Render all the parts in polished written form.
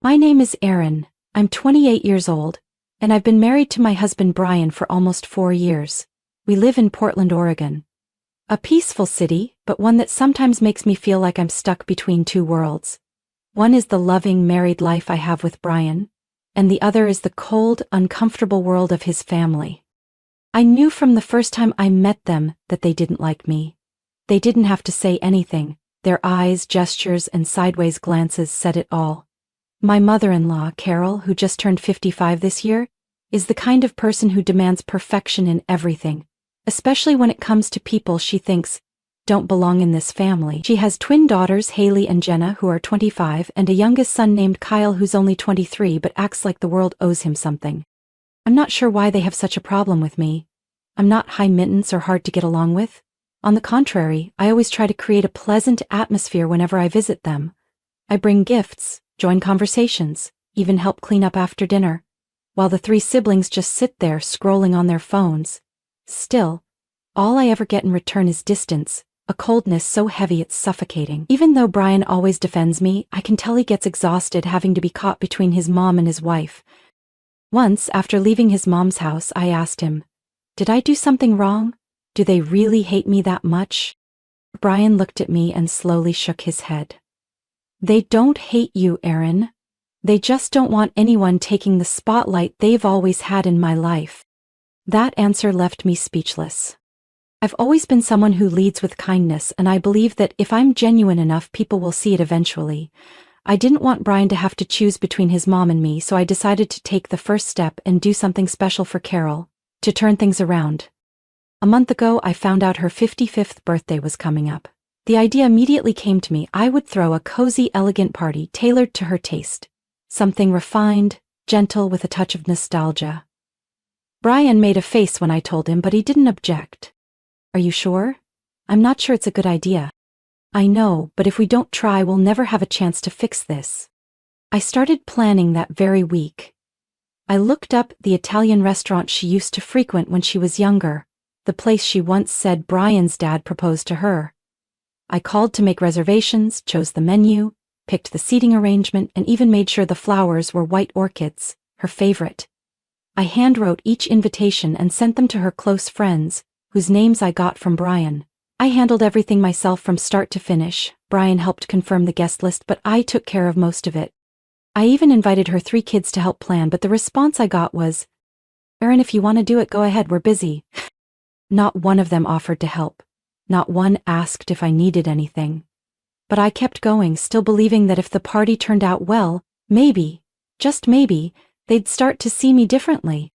My name is Erin. I'm 28 years old, and I've been married to my husband Brian for almost 4 years. We live in Portland, Oregon. A peaceful city, but one that sometimes makes me feel like I'm stuck between two worlds. One is the loving married life I have with Brian, and the other is the cold, uncomfortable world of his family. I knew from the first time I met them that they didn't like me. They didn't have to say anything. Their eyes, gestures, and sideways glances said it all. My mother-in-law, Carol, who just turned 55 this year, is the kind of person who demands perfection in everything, especially when it comes to people she thinks don't belong in this family. She has twin daughters, Haley and Jenna, who are 25, and a youngest son named Kyle who's only 23 but acts like the world owes him something. I'm not sure why they have such a problem with me. I'm not high maintenance or hard to get along with. On the contrary, I always try to create a pleasant atmosphere whenever I visit them. I bring gifts, join conversations, even help clean up after dinner, while the three siblings just sit there scrolling on their phones. Still, all I ever get in return is distance, a coldness so heavy it's suffocating. Even though Brian always defends me, I can tell he gets exhausted having to be caught between his mom and his wife. Once, after leaving his mom's house, I asked him, "Did I do something wrong? Do they really hate me that much?" Brian looked at me and slowly shook his head. "They don't hate you, Erin. They just don't want anyone taking the spotlight they've always had in my life." That answer left me speechless. I've always been someone who leads with kindness, and I believe that if I'm genuine enough, people will see it eventually. I didn't want Brian to have to choose between his mom and me, so I decided to take the first step and do something special for Carol, to turn things around. A month ago, I found out her 55th birthday was coming up. The idea immediately came to me. I would throw a cozy, elegant party tailored to her taste. Something refined, gentle, with a touch of nostalgia. Brian made a face when I told him, but he didn't object. "Are you sure?" "I'm not sure it's a good idea." "I know, but if we don't try, we'll never have a chance to fix this." I started planning that very week. I looked up the Italian restaurant she used to frequent when she was younger, the place she once said Brian's dad proposed to her. I called to make reservations, chose the menu, picked the seating arrangement, and even made sure the flowers were white orchids, her favorite. I handwrote each invitation and sent them to her close friends, whose names I got from Brian. I handled everything myself from start to finish. Brian helped confirm the guest list, but I took care of most of it. I even invited her 3 kids to help plan, but the response I got was, "Erin, if you want to do it, go ahead, we're busy." Not one of them offered to help. Not one asked if I needed anything. But I kept going, still believing that if the party turned out well, maybe, just maybe, they'd start to see me differently.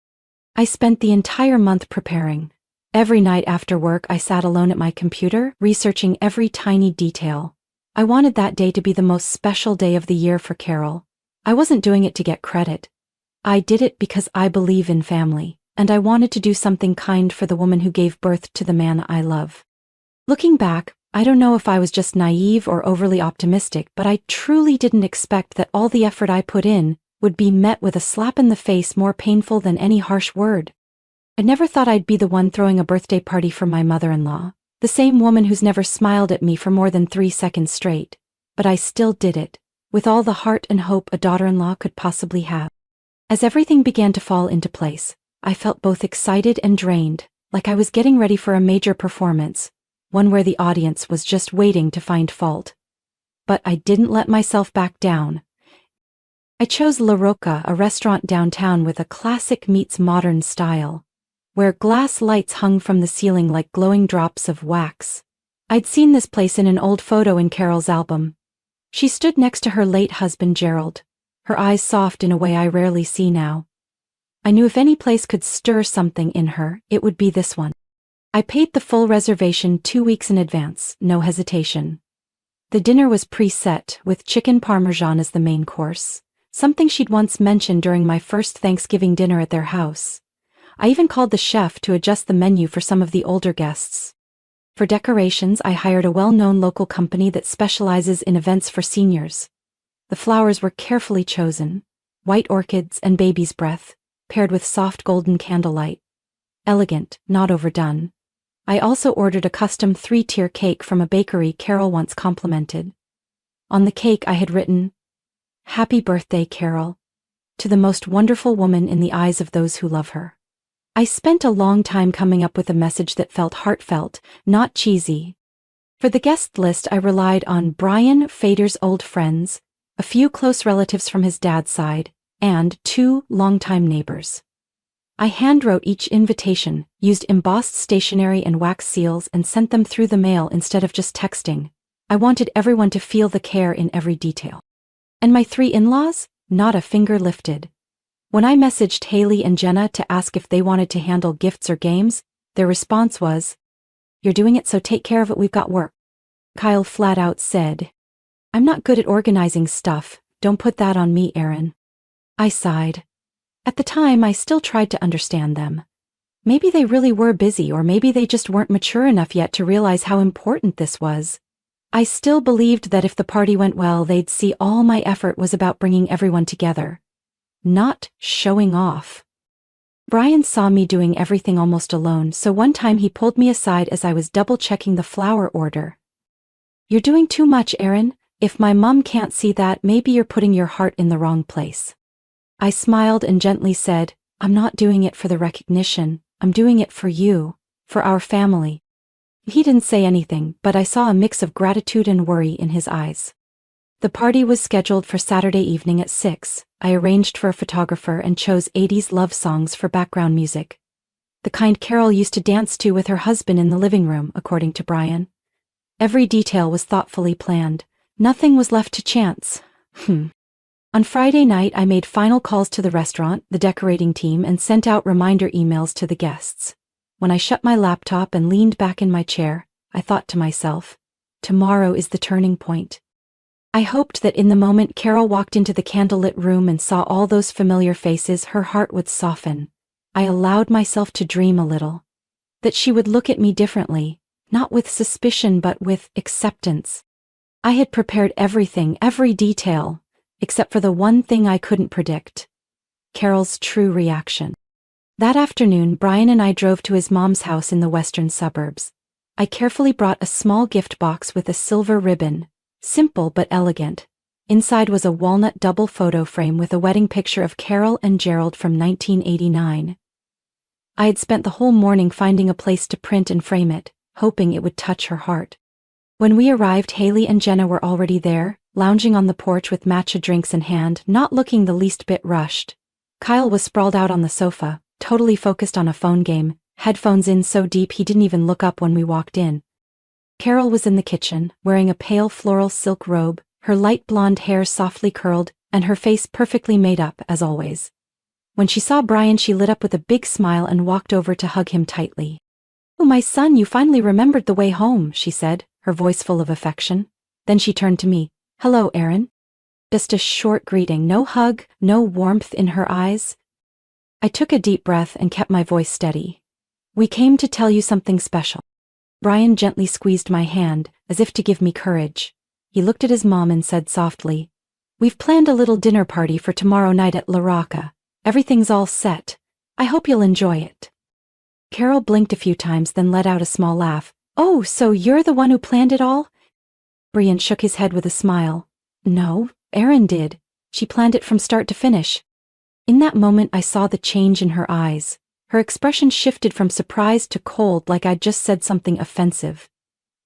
I spent the entire month preparing. Every night after work, I sat alone at my computer, researching every tiny detail. I wanted that day to be the most special day of the year for Carol. I wasn't doing it to get credit. I did it because I believe in family, and I wanted to do something kind for the woman who gave birth to the man I love. Looking back, I don't know if I was just naive or overly optimistic, but I truly didn't expect that all the effort I put in would be met with a slap in the face more painful than any harsh word. I never thought I'd be the one throwing a birthday party for my mother-in-law, the same woman who's never smiled at me for more than 3 seconds straight. But I still did it, with all the heart and hope a daughter-in-law could possibly have. As everything began to fall into place, I felt both excited and drained, like I was getting ready for a major performance, one where the audience was just waiting to find fault. But I didn't let myself back down. I chose La Rocca, a restaurant downtown with a classic meets modern style, where glass lights hung from the ceiling like glowing drops of wax. I'd seen this place in an old photo in Carol's album. She stood next to her late husband Gerald, her eyes soft in a way I rarely see now. I knew if any place could stir something in her, it would be this one. I paid the full reservation 2 weeks in advance, no hesitation. The dinner was pre-set, with chicken parmesan as the main course, something she'd once mentioned during my first Thanksgiving dinner at their house. I even called the chef to adjust the menu for some of the older guests. For decorations, I hired a well-known local company that specializes in events for seniors. The flowers were carefully chosen, white orchids and baby's breath, paired with soft golden candlelight. Elegant, not overdone. I also ordered a custom 3-tier cake from a bakery Carol once complimented. On the cake I had written, Happy birthday, Carol. To the most wonderful woman in the eyes of those who love her. I spent a long time coming up with a message that felt heartfelt, not cheesy. For the guest list, I relied on Brian Fader's old friends, a few close relatives from his dad's side, and 2 longtime neighbors. I handwrote each invitation, used embossed stationery and wax seals, and sent them through the mail instead of just texting. I wanted everyone to feel the care in every detail. And my 3 in-laws? Not a finger lifted. When I messaged Haley and Jenna to ask if they wanted to handle gifts or games, their response was, "You're doing it, so take care of it, we've got work." Kyle flat out said, "I'm not good at organizing stuff, don't put that on me, Erin." I sighed. At the time, I still tried to understand them. Maybe they really were busy, or maybe they just weren't mature enough yet to realize how important this was. I still believed that if the party went well, they'd see all my effort was about bringing everyone together. Not showing off. Brian saw me doing everything almost alone, so one time he pulled me aside as I was double-checking the flower order. "You're doing too much, Erin. If my mom can't see that, maybe you're putting your heart in the wrong place." I smiled and gently said, "I'm not doing it for the recognition, I'm doing it for you, for our family." He didn't say anything, but I saw a mix of gratitude and worry in his eyes. The party was scheduled for Saturday evening at 6. I arranged for a photographer and chose 80s love songs for background music. The kind Carol used to dance to with her husband in the living room, according to Brian. Every detail was thoughtfully planned. Nothing was left to chance. On Friday night, I made final calls to the restaurant, the decorating team, and sent out reminder emails to the guests. When I shut my laptop and leaned back in my chair, I thought to myself, tomorrow is the turning point. I hoped that in the moment Carol walked into the candlelit room and saw all those familiar faces, her heart would soften. I allowed myself to dream a little. That she would look at me differently, not with suspicion but with acceptance. I had prepared everything, every detail, except for the one thing I couldn't predict. Carol's true reaction. That afternoon, Brian and I drove to his mom's house in the western suburbs. I carefully brought a small gift box with a silver ribbon. Simple but elegant. Inside was a walnut double photo frame with a wedding picture of Carol and Gerald from 1989. I had spent the whole morning finding a place to print and frame it, hoping it would touch her heart. When we arrived, Haley and Jenna were already there, lounging on the porch with matcha drinks in hand, not looking the least bit rushed. Kyle was sprawled out on the sofa, totally focused on a phone game, headphones in so deep he didn't even look up when we walked in. Carol was in the kitchen, wearing a pale floral silk robe, her light blonde hair softly curled, and her face perfectly made up, as always. When she saw Brian, she lit up with a big smile and walked over to hug him tightly. "Oh, my son, you finally remembered the way home," she said, her voice full of affection. Then she turned to me. "Hello, Erin." Just a short greeting, no hug, no warmth in her eyes. I took a deep breath and kept my voice steady. "We came to tell you something special." Brian gently squeezed my hand, as if to give me courage. He looked at his mom and said softly, "We've planned a little dinner party for tomorrow night at La Rocca. Everything's all set. I hope you'll enjoy it." Carol blinked a few times, then let out a small laugh. "Oh, so you're the one who planned it all?" Brian shook his head with a smile. "No, Erin did. She planned it from start to finish." In that moment, I saw the change in her eyes. Her expression shifted from surprise to cold, like I'd just said something offensive.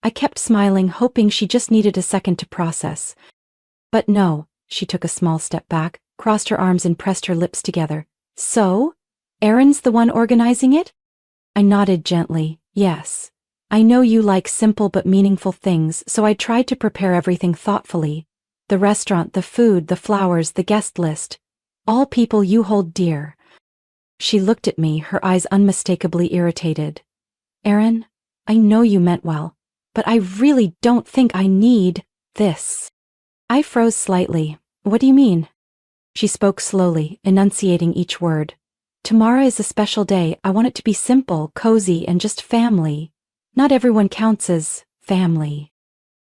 I kept smiling, hoping she just needed a second to process. But no, she took a small step back, crossed her arms and pressed her lips together. "So? Erin's the one organizing it?" I nodded gently. "Yes. I know you like simple but meaningful things, so I tried to prepare everything thoughtfully. The restaurant, the food, the flowers, the guest list. All people you hold dear." She looked at me, her eyes unmistakably irritated. "Erin, I know you meant well, but I really don't think I need this." I froze slightly. "What do you mean?" She spoke slowly, enunciating each word. "Tomorrow is a special day. I want it to be simple, cozy, and just family. Not everyone counts as family."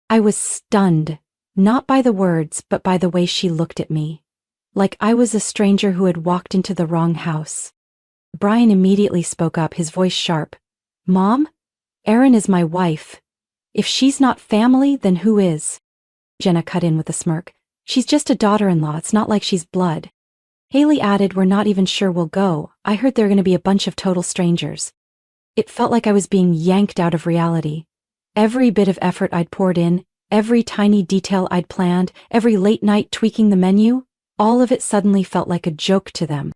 I was stunned, not by the words, but by the way she looked at me. Like I was a stranger who had walked into the wrong house. Brian immediately spoke up, his voice sharp. "Mom, Erin is my wife. If she's not family, then who is?" Jenna cut in with a smirk. She's just a daughter-in-law, it's not like she's blood. Haley added, we're not even sure we'll go. I heard they're gonna be a bunch of total strangers. It felt like I was being yanked out of reality. Every bit of effort I'd poured in, every tiny detail I'd planned, every late night tweaking the menu, all of it suddenly felt like a joke to them.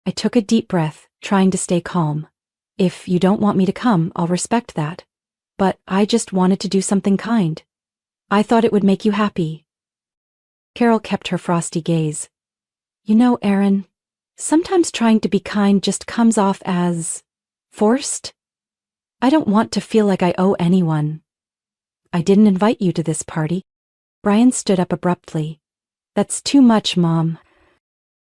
I took a deep breath, trying to stay calm. If you don't want me to come, I'll respect that. But I just wanted to do something kind. I thought it would make you happy. Carol kept her frosty gaze. You know, Erin, sometimes trying to be kind just comes off as forced. I don't want to feel like I owe anyone. I didn't invite you to this party. Brian stood up abruptly. That's too much, Mom.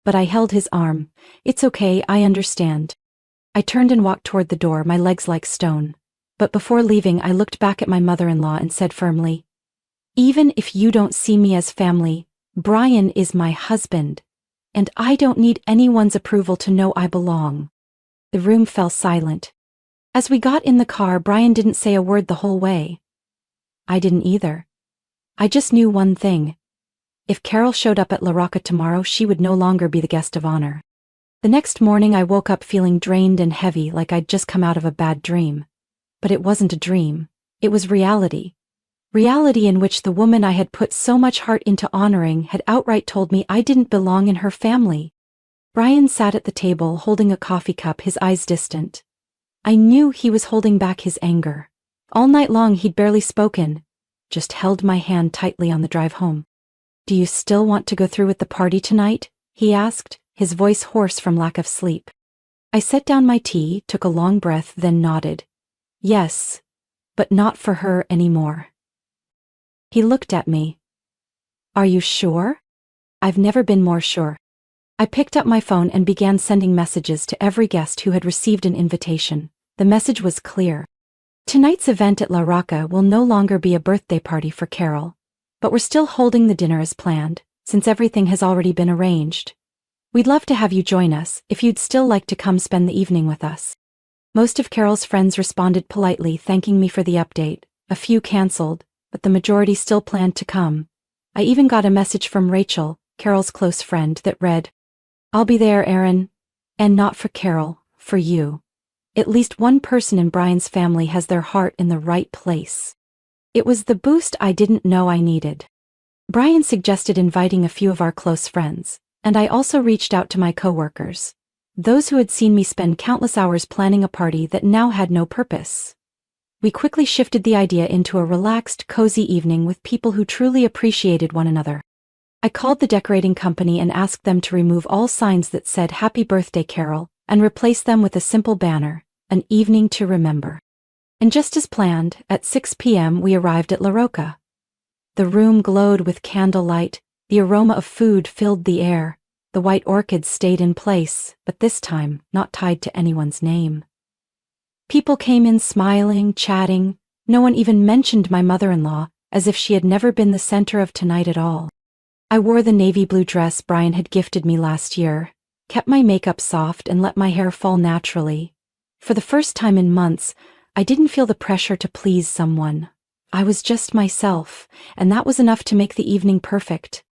But I held his arm. It's okay, I understand. I turned and walked toward the door, my legs like stone. But before leaving, I looked back at my mother-in-law and said firmly, even if you don't see me as family, Brian is my husband, and I don't need anyone's approval to know I belong. The room fell silent. As we got in the car, Brian didn't say a word the whole way. I didn't either. I just knew one thing. If Carol showed up at La Rocca tomorrow, she would no longer be the guest of honor. The next morning I woke up feeling drained and heavy, like I'd just come out of a bad dream. But it wasn't a dream. It was reality. Reality in which the woman I had put so much heart into honoring had outright told me I didn't belong in her family. Brian sat at the table holding a coffee cup, his eyes distant. I knew he was holding back his anger. All night long he'd barely spoken, just held my hand tightly on the drive home. Do you still want to go through with the party tonight? He asked, his voice hoarse from lack of sleep. I set down my tea, took a long breath, then nodded. Yes, but not for her anymore. He looked at me. Are you sure? I've never been more sure. I picked up my phone and began sending messages to every guest who had received an invitation. The message was clear. Tonight's event at La Rocca will no longer be a birthday party for Carol, but we're still holding the dinner as planned, since everything has already been arranged. We'd love to have you join us, if you'd still like to come spend the evening with us. Most of Carol's friends responded politely, thanking me for the update. A few canceled, but the majority still planned to come. I even got a message from Rachel, Carol's close friend, that read, I'll be there, Erin. And not for Carol, for you. At least one person in Brian's family has their heart in the right place. It was the boost I didn't know I needed. Brian suggested inviting a few of our close friends, and I also reached out to my coworkers, those who had seen me spend countless hours planning a party that now had no purpose. We quickly shifted the idea into a relaxed, cozy evening with people who truly appreciated one another. I called the decorating company and asked them to remove all signs that said Happy Birthday, Carol, and replace them with a simple banner, An Evening to Remember. And just as planned, at 6 p.m. we arrived at La Rocca. The room glowed with candlelight, the aroma of food filled the air, the white orchids stayed in place, but this time not tied to anyone's name. People came in smiling, chatting. No one even mentioned my mother-in-law, as if she had never been the center of tonight at all. I wore the navy blue dress Brian had gifted me last year, kept my makeup soft and let my hair fall naturally. For the first time in months, I didn't feel the pressure to please someone. I was just myself, and that was enough to make the evening perfect.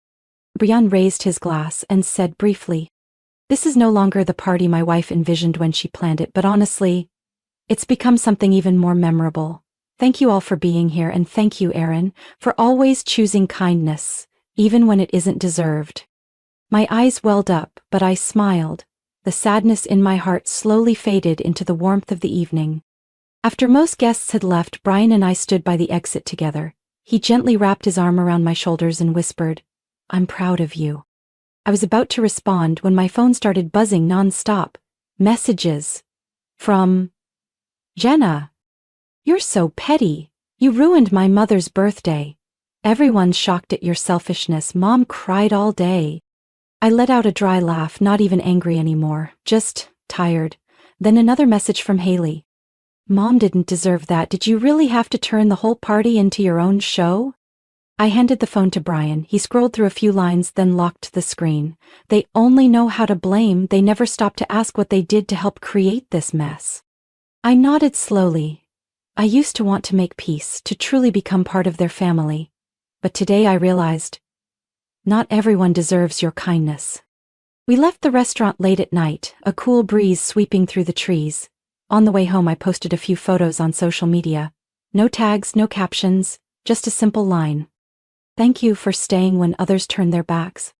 Brian raised his glass and said briefly, This is no longer the party my wife envisioned when she planned it, but honestly, it's become something even more memorable. Thank you all for being here, and thank you, Erin, for always choosing kindness, even when it isn't deserved. My eyes welled up, but I smiled. The sadness in my heart slowly faded into the warmth of the evening. After most guests had left, Brian and I stood by the exit together. He gently wrapped his arm around my shoulders and whispered, I'm proud of you. I was about to respond when my phone started buzzing non-stop. Messages. From Jenna. You're so petty. You ruined my mother's birthday. Everyone's shocked at your selfishness. Mom cried all day. I let out a dry laugh, not even angry anymore, just tired. Then another message from Haley. Mom didn't deserve that. Did you really have to turn the whole party into your own show? I handed the phone to Brian. He scrolled through a few lines, then locked the screen. They only know how to blame. They never stopped to ask what they did to help create this mess. I nodded slowly. I used to want to make peace, to truly become part of their family. But today I realized Not everyone deserves your kindness. We left the restaurant late at night, a cool breeze sweeping through the trees. On the way home I posted a few photos on social media. No tags, no captions, just a simple line. Thank you for staying when others turned their backs.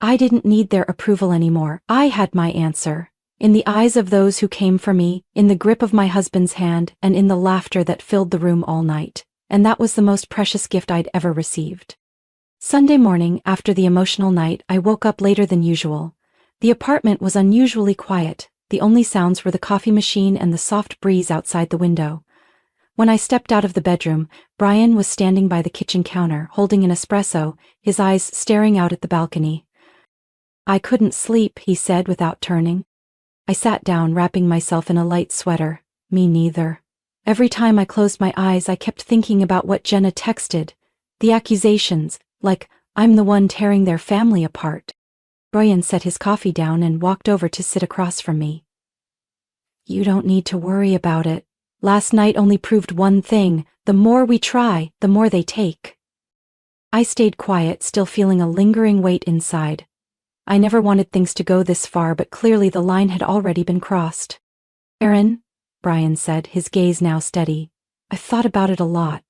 I didn't need their approval anymore. I had my answer. In the eyes of those who came for me, in the grip of my husband's hand, and in the laughter that filled the room all night. And that was the most precious gift I'd ever received. Sunday morning, after the emotional night, I woke up later than usual. The apartment was unusually quiet. The only sounds were the coffee machine and the soft breeze outside the window. When I stepped out of the bedroom, Brian was standing by the kitchen counter, holding an espresso, his eyes staring out at the balcony. I couldn't sleep, he said without turning. I sat down, wrapping myself in a light sweater. Me neither. Every time I closed my eyes, I kept thinking about what Jenna texted. The accusations, like, I'm the one tearing their family apart. Brian set his coffee down and walked over to sit across from me. You don't need to worry about it. Last night only proved one thing: the more we try, the more they take. I stayed quiet, still feeling a lingering weight inside. I never wanted things to go this far, but clearly the line had already been crossed. Erin, Brian said, his gaze now steady, I've thought about it a lot.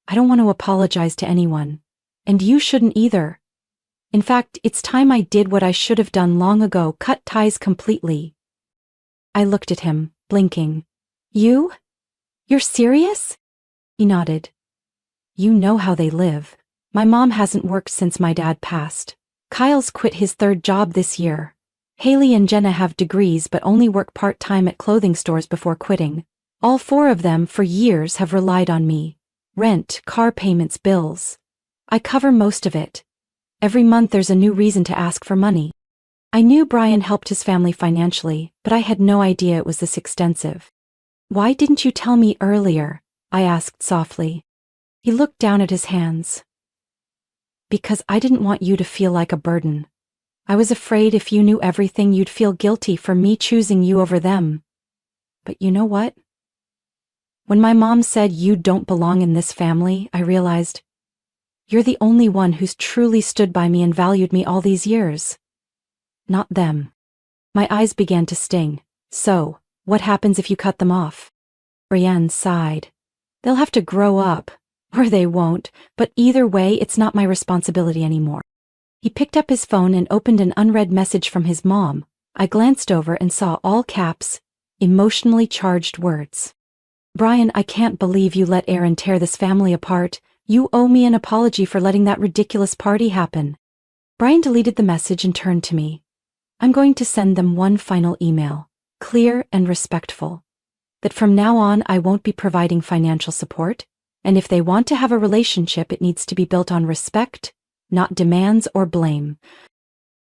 I don't want to apologize to anyone. And you shouldn't either. In fact, it's time I did what I should have done long ago: cut ties completely. I looked at him, blinking. You? You're serious? He nodded. You know how they live. My mom hasn't worked since my dad passed. Kyle's quit his third job this year. Haley and Jenna have degrees but only work part-time at clothing stores before quitting. All four of them for years have relied on me. Rent, car payments, bills. I cover most of it. Every month there's a new reason to ask for money. I knew Brian helped his family financially, but I had no idea it was this extensive. Why didn't you tell me earlier? I asked softly. He looked down at his hands. Because I didn't want you to feel like a burden. I was afraid if you knew everything you'd feel guilty for me choosing you over them. But you know what? When my mom said you don't belong in this family, I realized you're the only one who's truly stood by me and valued me all these years. Not them. My eyes began to sting. So, what happens if you cut them off? Brienne sighed. They'll have to grow up. Or they won't, but either way it's not my responsibility anymore. He picked up his phone and opened an unread message from his mom. I glanced over and saw all caps, emotionally charged words. Brian, I can't believe you let Erin tear this family apart. You owe me an apology for letting that ridiculous party happen. Brian deleted the message and turned to me. I'm going to send them one final email, clear and respectful. That from now on I won't be providing financial support. And if they want to have a relationship, it needs to be built on respect, not demands or blame.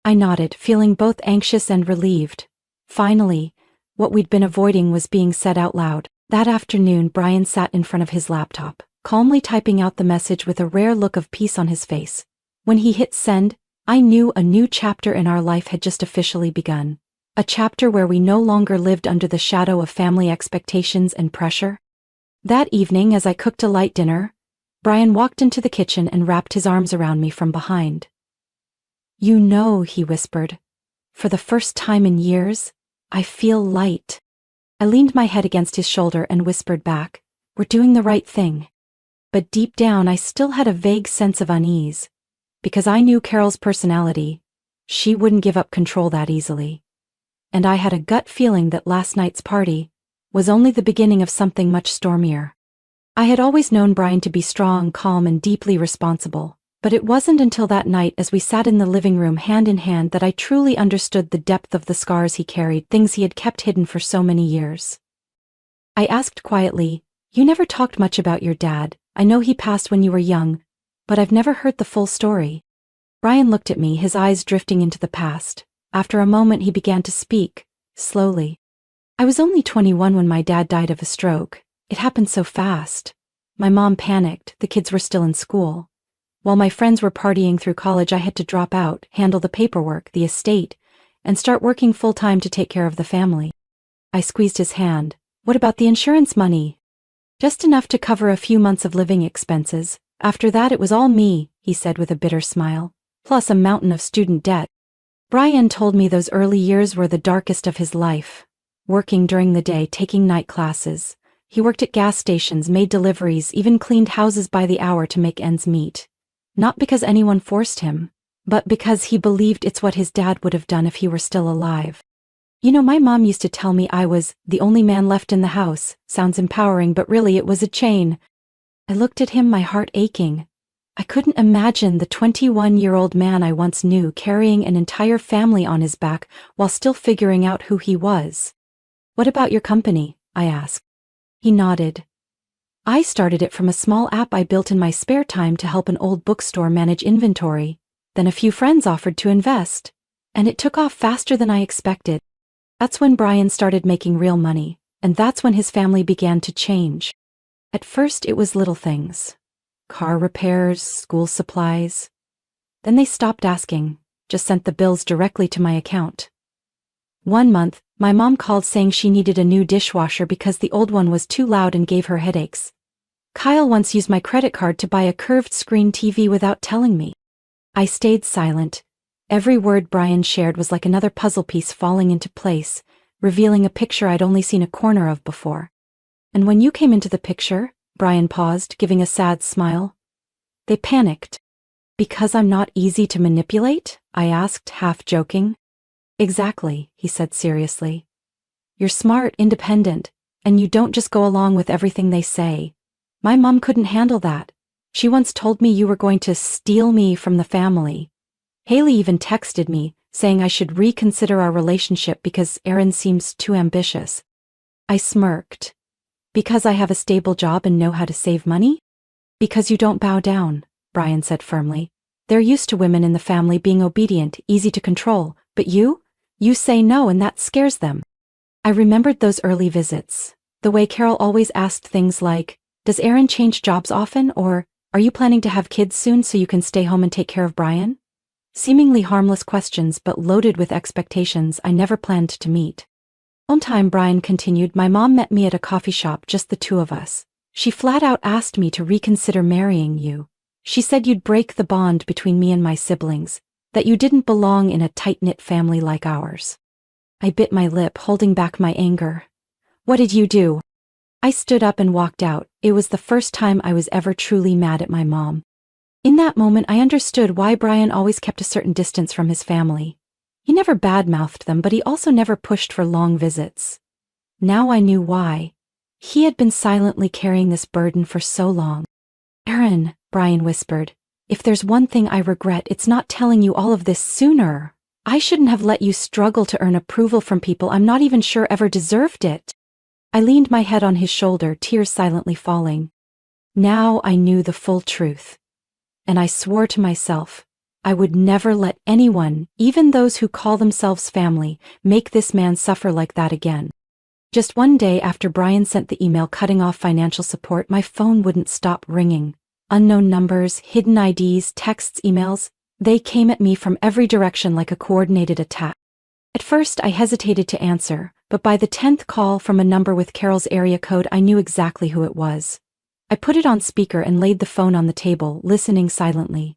I nodded, feeling both anxious and relieved. Finally, what we'd been avoiding was being said out loud. That afternoon, Brian sat in front of his laptop, calmly typing out the message with a rare look of peace on his face. When he hit send, I knew a new chapter in our life had just officially begun. A chapter where we no longer lived under the shadow of family expectations and pressure. That evening, as I cooked a light dinner, Brian walked into the kitchen and wrapped his arms around me from behind. You know, he whispered, for the first time in years, I feel light. I leaned my head against his shoulder and whispered back, we're doing the right thing. But deep down I still had a vague sense of unease. Because I knew Carol's personality, she wouldn't give up control that easily. And I had a gut feeling that last night's party was only the beginning of something much stormier. I had always known Brian to be strong, calm, and deeply responsible, but it wasn't until that night as we sat in the living room hand in hand that I truly understood the depth of the scars he carried, things he had kept hidden for so many years. I asked quietly, you never talked much about your dad. I know he passed when you were young, but I've never heard the full story. Brian looked at me, his eyes drifting into the past. After a moment he began to speak, slowly. I was only 21 when my dad died of a stroke. It happened so fast. My mom panicked, the kids were still in school. While my friends were partying through college, I had to drop out, handle the paperwork, the estate, and start working full-time to take care of the family. I squeezed his hand. What about the insurance money? Just enough to cover a few months of living expenses. After that it was all me, he said with a bitter smile. plus a mountain of student debt. Brian told me those early years were the darkest of his life. Working during the day, taking night classes. He worked at gas stations, made deliveries, even cleaned houses by the hour to make ends meet. Not because anyone forced him, but because he believed it's what his dad would have done if he were still alive. You know, my mom used to tell me I was the only man left in the house. Sounds empowering, but really it was a chain. I looked at him, my heart aching. I couldn't imagine the 21-year-old man I once knew carrying an entire family on his back while still figuring out who he was. "What about your company?" I asked. He nodded. "I started it from a small app I built in my spare time to help an old bookstore manage inventory. Then a few friends offered to invest, and it took off faster than I expected." That's when Brian started making real money, and that's when his family began to change. At first it was little things. Car repairs, school supplies. Then they stopped asking, just sent the bills directly to my account. One month, my mom called saying she needed a new dishwasher because the old one was too loud and gave her headaches. Kyle once used my credit card to buy a curved screen TV without telling me. I stayed silent. Every word Brian shared was like another puzzle piece falling into place, revealing a picture I'd only seen a corner of before. "And when you came into the picture," Brian paused, giving a sad smile, "they panicked." "Because I'm not easy to manipulate?" I asked, half joking. "Exactly," he said seriously. "You're smart, independent, and you don't just go along with everything they say. My mom couldn't handle that. She once told me you were going to steal me from the family. Haley even texted me, saying I should reconsider our relationship because Aaron seems too ambitious." I smirked. "Because I have a stable job and know how to save money?" "Because you don't bow down," Brian said firmly. "They're used to women in the family being obedient, easy to control, but you say no and that scares them." I remembered those early visits, the way Carol always asked things like, "Does Aaron change jobs often?" or "Are you planning to have kids soon so you can stay home and take care of Brian?" Seemingly harmless questions but loaded with expectations I never planned to meet. One time, Brian continued, my mom met me at a coffee shop, just the two of us. She flat out asked me to reconsider marrying you. She said you'd break the bond between me and my siblings, that you didn't belong in a tight-knit family like ours. I bit my lip, holding back my anger. "What did you do?" I stood up and walked out. It was the first time I was ever truly mad at my mom. In that moment, I understood why Brian always kept a certain distance from his family. He never bad-mouthed them, but he also never pushed for long visits. Now I knew why. He had been silently carrying this burden for so long. "Aaron," Brian whispered, "if there's one thing I regret, it's not telling you all of this sooner. I shouldn't have let you struggle to earn approval from people I'm not even sure ever deserved it." I leaned my head on his shoulder, tears silently falling. Now I knew the full truth. And I swore to myself, I would never let anyone, even those who call themselves family, make this man suffer like that again. Just one day after Brian sent the email cutting off financial support, my phone wouldn't stop ringing. Unknown numbers, hidden IDs, texts, emails, they came at me from every direction like a coordinated attack. At first I hesitated to answer, but by the 10th call from a number with Carol's area code, I knew exactly who it was. I put it on speaker and laid the phone on the table, listening silently.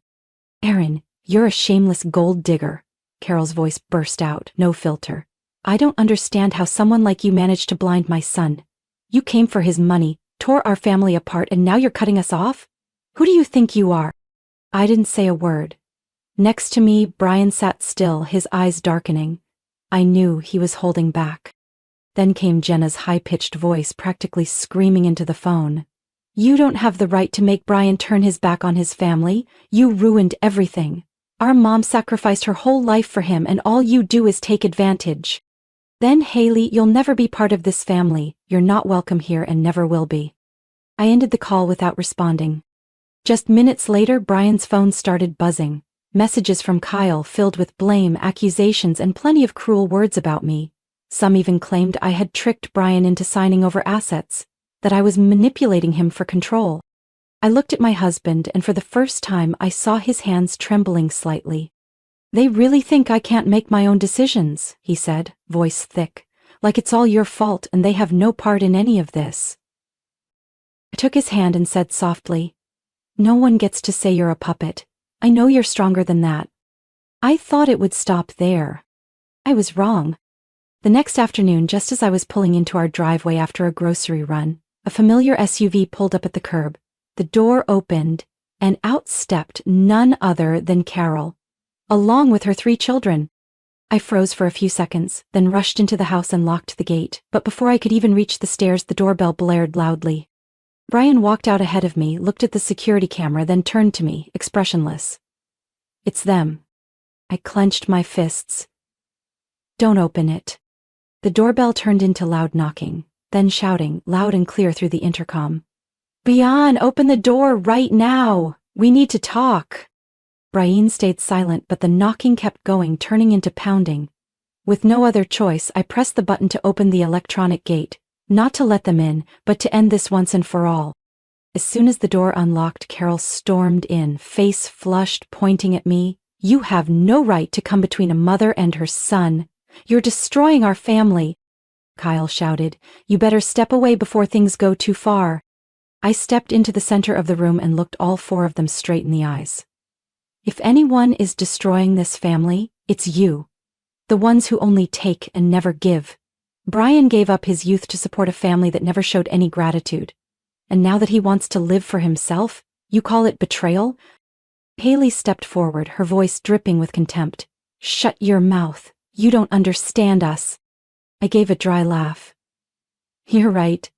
"Aaron, you're a shameless gold digger," Carol's voice burst out, no filter. "I don't understand how someone like you managed to blind my son. You came for his money, tore our family apart, and now you're cutting us off? Who do you think you are?" I didn't say a word. Next to me, Brian sat still, his eyes darkening. I knew he was holding back. Then came Jenna's high-pitched voice, practically screaming into the phone. "You don't have the right to make Brian turn his back on his family. You ruined everything. Our mom sacrificed her whole life for him, and all you do is take advantage. Then, Haley, you'll never be part of this family. You're not welcome here and never will be." I ended the call without responding. Just minutes later, Brian's phone started buzzing. Messages from Kyle filled with blame, accusations, and plenty of cruel words about me. Some even claimed I had tricked Brian into signing over assets, that I was manipulating him for control. I looked at my husband, and for the first time I saw his hands trembling slightly. "They really think I can't make my own decisions," he said, voice thick, "like it's all your fault and they have no part in any of this." I took his hand and said softly, "No one gets to say you're a puppet. I know you're stronger than that, I thought it would stop there. I was wrong. The next afternoon, just as I was pulling into our driveway after a grocery run, a familiar SUV pulled up at the curb. The door opened, and out stepped none other than Carol, along with her 3 children. I froze for a few seconds, then rushed into the house and locked the gate, but before I could even reach the stairs, the doorbell blared loudly. Brian walked out ahead of me, looked at the security camera, then turned to me, expressionless. It's them. I clenched my fists. Don't open it. The doorbell turned into loud knocking, then shouting, loud and clear through the intercom. Brian, open the door right now! We need to talk! Brian stayed silent, but the knocking kept going, turning into pounding. With no other choice, I pressed the button to open the electronic gate, not to let them in, but to end this once and for all. As soon as the door unlocked, Carol stormed in, face flushed, pointing at me. You have no right to come between a mother and her son. You're destroying our family. Kyle shouted. You better step away before things go too far. I stepped into the center of the room and looked all 4 of them straight in the eyes. If anyone is destroying this family, it's you. The ones who only take and never give. Brian gave up his youth to support a family that never showed any gratitude. And now that he wants to live for himself, you call it betrayal? Haley stepped forward, her voice dripping with contempt. Shut your mouth. You don't understand us. I gave a dry laugh. You're right.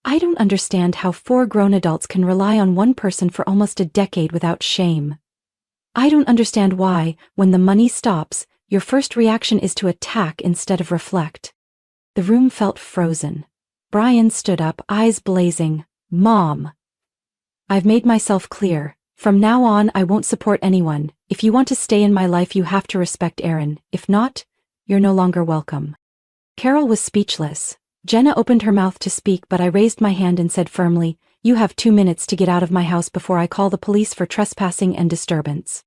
I don't understand how 4 grown adults can rely on one person for almost a decade without shame. I don't understand why, when the money stops, your first reaction is to attack instead of reflect. The room felt frozen. Brian stood up, eyes blazing. Mom! I've made myself clear. From now on, I won't support anyone. If you want to stay in my life, you have to respect Aaron. If not, you're no longer welcome. Carol was speechless. Jenna opened her mouth to speak, but I raised my hand and said firmly, You have 2 minutes to get out of my house before I call the police for trespassing and disturbance.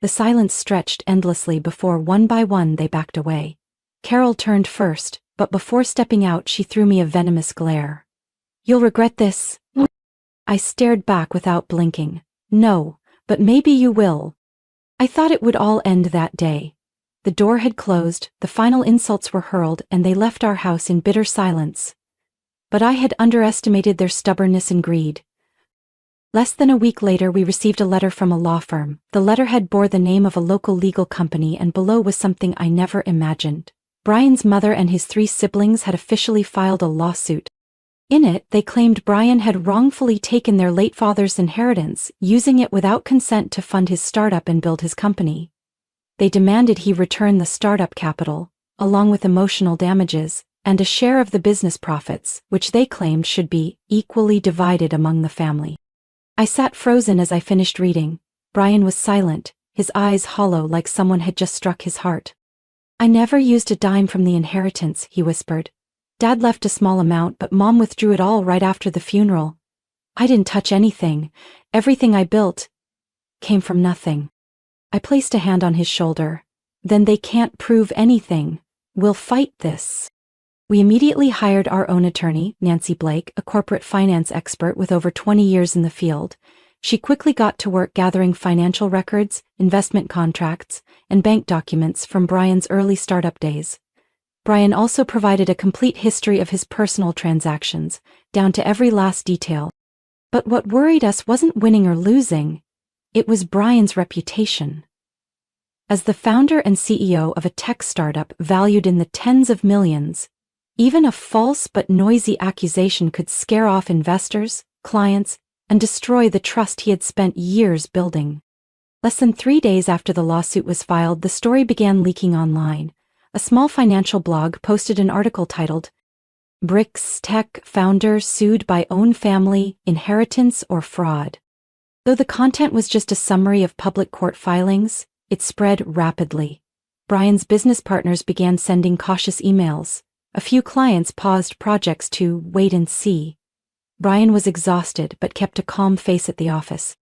The silence stretched endlessly before one by one they backed away. Carol turned first, but before stepping out she threw me a venomous glare. You'll regret this. I stared back without blinking. No, but maybe you will. I thought it would all end that day. The door had closed, the final insults were hurled, and they left our house in bitter silence. But I had underestimated their stubbornness and greed. Less than a week later, we received a letter from a law firm. The letterhead bore the name of a local legal company, and below was something I never imagined. Brian's mother and his 3 siblings had officially filed a lawsuit. In it, they claimed Brian had wrongfully taken their late father's inheritance, using it without consent to fund his startup and build his company. They demanded he return the startup capital, along with emotional damages, and a share of the business profits, which they claimed should be equally divided among the family. I sat frozen as I finished reading. Brian was silent, his eyes hollow like someone had just struck his heart. I never used a dime from the inheritance, he whispered. Dad left a small amount, but Mom withdrew it all right after the funeral. I didn't touch anything. Everything I built came from nothing. I placed a hand on his shoulder. Then they can't prove anything. We'll fight this. We immediately hired our own attorney, Nancy Blake, a corporate finance expert with over 20 years in the field. She quickly got to work gathering financial records, investment contracts, and bank documents from Brian's early startup days. Brian also provided a complete history of his personal transactions, down to every last detail. But what worried us wasn't winning or losing. It was Brian's reputation. As the founder and CEO of a tech startup valued in the tens of millions, even a false but noisy accusation could scare off investors, clients, and destroy the trust he had spent years building. Less than 3 days after the lawsuit was filed, the story began leaking online. A small financial blog posted an article titled, Bricks Tech Founder Sued by Own Family, Inheritance or Fraud. Though the content was just a summary of public court filings, it spread rapidly. Brian's business partners began sending cautious emails. A few clients paused projects to wait and see. Brian was exhausted but kept a calm face at the office.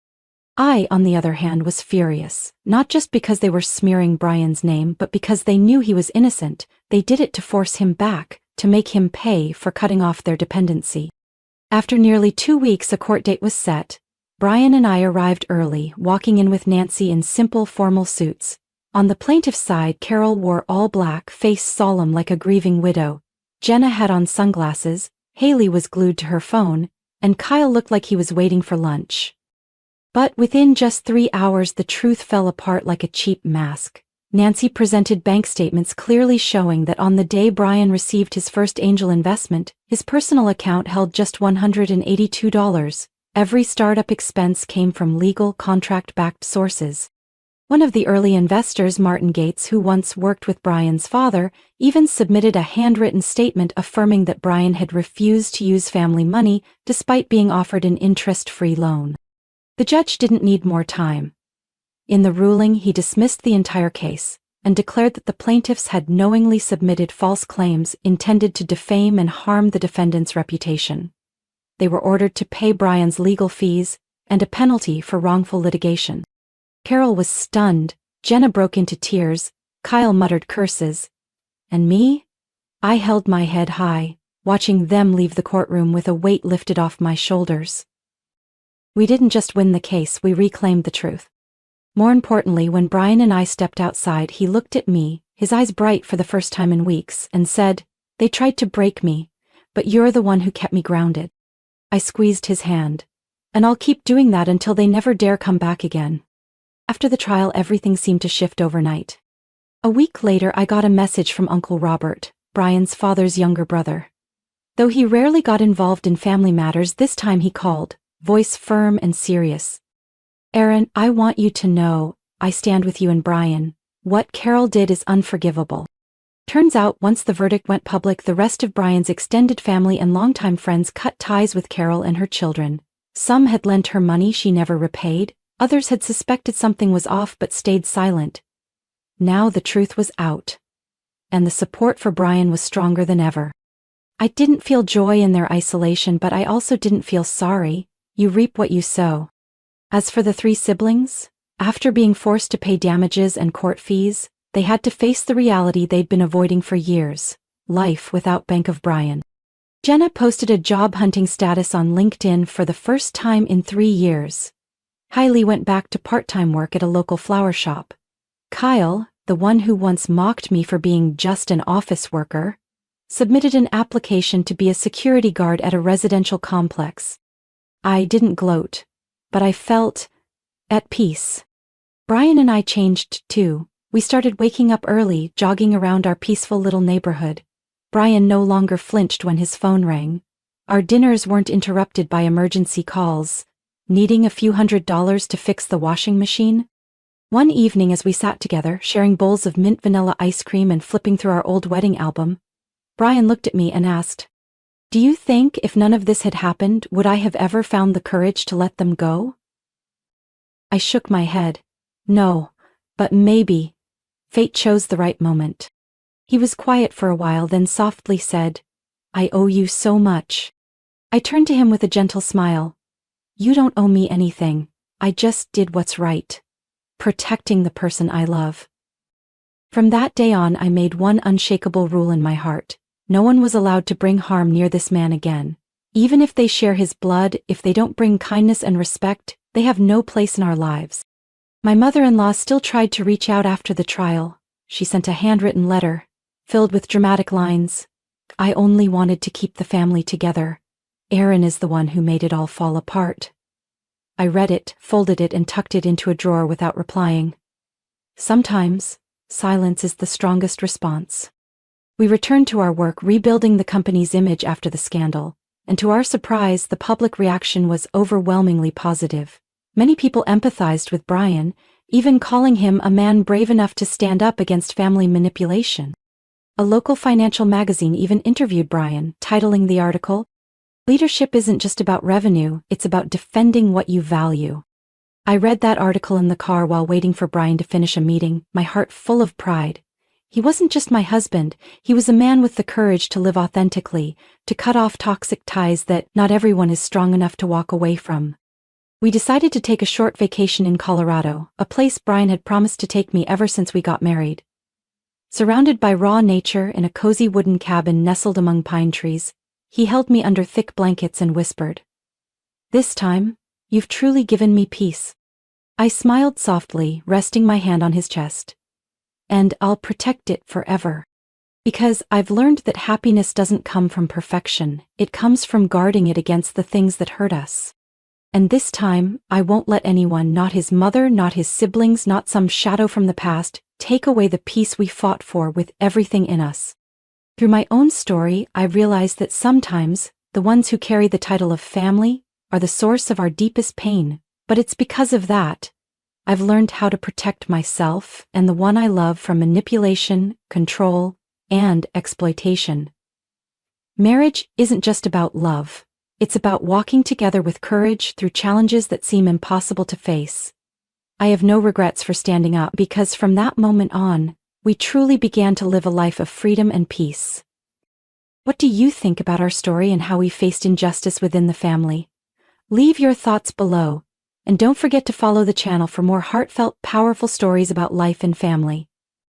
I, on the other hand, was furious, not just because they were smearing Brian's name, but because they knew he was innocent. They did it to force him back, to make him pay for cutting off their dependency. After nearly 2 weeks, a court date was set. Brian and I arrived early, walking in with Nancy in simple formal suits. On the plaintiff's side, Carol wore all black, face solemn like a grieving widow. Jenna had on sunglasses, Haley was glued to her phone, and Kyle looked like he was waiting for lunch. But within just 3 hours the truth fell apart like a cheap mask. Nancy presented bank statements clearly showing that on the day Brian received his first angel investment, his personal account held just $182. Every startup expense came from legal, contract-backed sources. One of the early investors, Martin Gates, who once worked with Brian's father, even submitted a handwritten statement affirming that Brian had refused to use family money despite being offered an interest-free loan. The judge didn't need more time. In the ruling, he dismissed the entire case and declared that the plaintiffs had knowingly submitted false claims intended to defame and harm the defendant's reputation. They were ordered to pay Brian's legal fees and a penalty for wrongful litigation. Carol was stunned, Jenna broke into tears, Kyle muttered curses. And me? I held my head high, watching them leave the courtroom with a weight lifted off my shoulders. We didn't just win the case, we reclaimed the truth. More importantly, when Brian and I stepped outside, he looked at me, his eyes bright for the first time in weeks, and said, "They tried to break me, but you're the one who kept me grounded." I squeezed his hand. "And I'll keep doing that until they never dare come back again." After the trial, everything seemed to shift overnight. A week later, I got a message from Uncle Robert, Brian's father's younger brother. Though he rarely got involved in family matters, this time he called, voice firm and serious. "Aaron, I want you to know, I stand with you and Brian. What Carol did is unforgivable." Turns out, once the verdict went public, the rest of Brian's extended family and longtime friends cut ties with Carol and her children. Some had lent her money she never repaid, others had suspected something was off but stayed silent. Now the truth was out. And the support for Brian was stronger than ever. I didn't feel joy in their isolation, but I also didn't feel sorry. You reap what you sow. As for the 3 siblings, after being forced to pay damages and court fees, they had to face the reality they'd been avoiding for years: life without Bank of Brian. Jenna posted a job hunting status on LinkedIn for the first time in 3 years. Haley went back to part-time work at a local flower shop. Kyle, the one who once mocked me for being just an office worker, submitted an application to be a security guard at a residential complex. I didn't gloat, but I felt at peace. Brian and I changed too. We started waking up early, jogging around our peaceful little neighborhood. Brian no longer flinched when his phone rang. Our dinners weren't interrupted by emergency calls, needing a few $100s to fix the washing machine. One evening as we sat together, sharing bowls of mint vanilla ice cream and flipping through our old wedding album, Brian looked at me and asked, "Do you think if none of this had happened, would I have ever found the courage to let them go?" I shook my head. No, but maybe. Fate chose the right moment. He was quiet for a while, then softly said, "I owe you so much." I turned to him with a gentle smile. "You don't owe me anything. I just did what's right. Protecting the person I love." From that day on, I made one unshakable rule in my heart. No one was allowed to bring harm near this man again. Even if they share his blood, if they don't bring kindness and respect, they have no place in our lives. My mother-in-law still tried to reach out after the trial. She sent a handwritten letter, filled with dramatic lines. "I only wanted to keep the family together. Aaron is the one who made it all fall apart." I read it, folded it, and tucked it into a drawer without replying. Sometimes, silence is the strongest response. We returned to our work, rebuilding the company's image after the scandal, and to our surprise, the public reaction was overwhelmingly positive. Many people empathized with Brian, even calling him a man brave enough to stand up against family manipulation. A local financial magazine even interviewed Brian, titling the article, "Leadership isn't just about revenue, it's about defending what you value." I read that article in the car while waiting for Brian to finish a meeting, my heart full of pride. He wasn't just my husband, he was a man with the courage to live authentically, to cut off toxic ties that not everyone is strong enough to walk away from. We decided to take a short vacation in Colorado, a place Brian had promised to take me ever since we got married. Surrounded by raw nature in a cozy wooden cabin nestled among pine trees, he held me under thick blankets and whispered, "This time, you've truly given me peace." I smiled softly, resting my hand on his chest. and I'll protect it forever. Because I've learned that happiness doesn't come from perfection, it comes from guarding it against the things that hurt us. And this time, I won't let anyone, not his mother, not his siblings, not some shadow from the past, take away the peace we fought for with everything in us. Through my own story, I realized that sometimes, the ones who carry the title of family are the source of our deepest pain, but it's because of that I've learned how to protect myself and the one I love from manipulation, control, and exploitation. Marriage isn't just about love. It's about walking together with courage through challenges that seem impossible to face. I have no regrets for standing up because from that moment on, we truly began to live a life of freedom and peace. What do you think about our story and how we faced injustice within the family? Leave your thoughts below, and don't forget to follow the channel for more heartfelt, powerful stories about life and family.